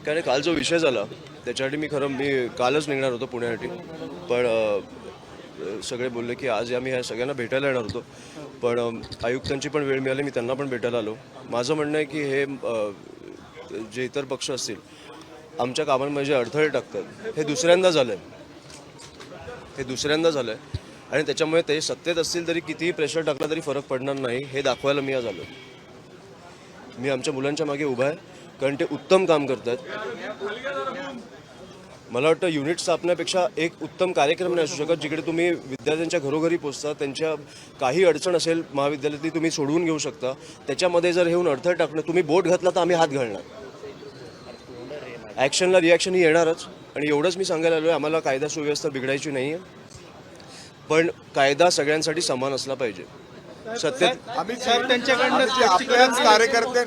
कारण काल जो विषय झाला त्याच्यासाठी मी कालच निघणार होतो पुण्यासाठी, पण सगळे बोलले की आज आम्ही ह्या सगळ्यांना भेटायला येणार होतो, पण आयुक्तांची पण वेळ मिळाली, मी त्यांना पण भेटायला आलो. माझं म्हणणं आहे की हे जे इतर पक्ष असतील आमच्या कामांमध्ये जे अडथळे टाकतात हे दुसऱ्यांदा झालं आहे आणि त्याच्यामुळे ते सत्तेत असतील तरी कितीही प्रेशर टाकला तरी फरक पडणार नाही हे दाखवायला मी आज आलो. मी आमच्या मुलांच्या मागे उभा आहे कारण ते उत्तम काम करतात. मला वाटतं युनिट स्थापण्यापेक्षा एक उत्तम कार्यक्रम नाही असू शकत जिकडे तुम्ही विद्यार्थ्यांच्या घरोघरी पोचता, त्यांच्या काही अडचण असेल महाविद्यालयातली तुम्ही सोडवून घेऊ शकता. त्याच्यामध्ये जर येऊन अडथळे टाकणं, तुम्ही बोट घातला तर आम्ही हात घालणार. ॲक्शनला रिॲक्शन ही येणारच आणि एवढंच मी सांगायला आलो आहे, आम्हाला कायदा सुव्यवस्था बिघडायची नाही आहे, पण कायदा सगळ्यांसाठी समान असला पाहिजे. सत्तेत आम्ही आपल्याच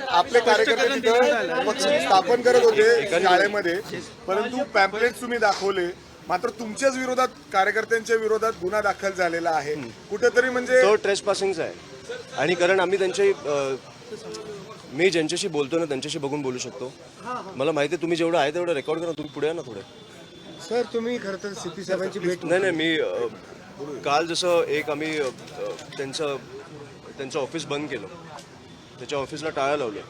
आपले कार्यकर्ते तिथं पक्ष स्थापन करत होते शाळेमध्ये, परंतु पॅम्पलेट्स तुम्ही दाखवले, मात्र तुमच्याच विरोधात कार्यकर्त्यांच्या विरोधात गुन्हा दाखल झालेला आहे. कुठेतरी म्हणजे तो ट्रेसपासिंगचा आहे आणि कारण आम्ही मी ज्यांच्याशी बोलतो ना त्यांच्याशी बघून बोलू शकतो. मला माहिती आहे तुम्ही जेवढं आहे तेवढं रेकॉर्ड करा. तुम्ही पुढे या ना थोडे. सर तुम्ही खरं तर सीपी साहेबांची भेट नाही मी काल जसं आम्ही त्यांचं ऑफिस बंद केलं, त्याच्या ऑफिसला टाळं लावलं,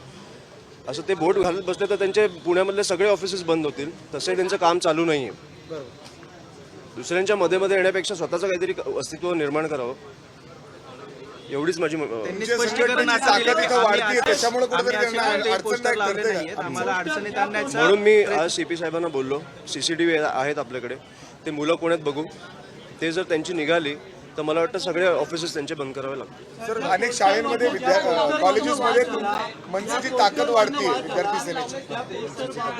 असं ते बोट घालत बसले तर त्यांचे पुण्यामधले सगळे ऑफिसेस बंद होतील. तसंही त्यांचं काम चालू नाही आहे. दुसऱ्यांच्या मध्ये येण्यापेक्षा स्वतःचं काहीतरी अस्तित्व निर्माण करावं, एवढीच माझी म्हणून मी आज सीपी साहेबांना बोललो, CCTV आहेत आपल्याकडे, ते मुलं कोणात बघू, ते जर त्यांची निघाली तर मला वाटतं सगळे ऑफिसेस त्यांचे बंद करावे लागतात. सर अनेक शाळांमध्ये कॉलेजेसमध्ये मनसेची ताकद वाढते विद्यार्थी सेनेची.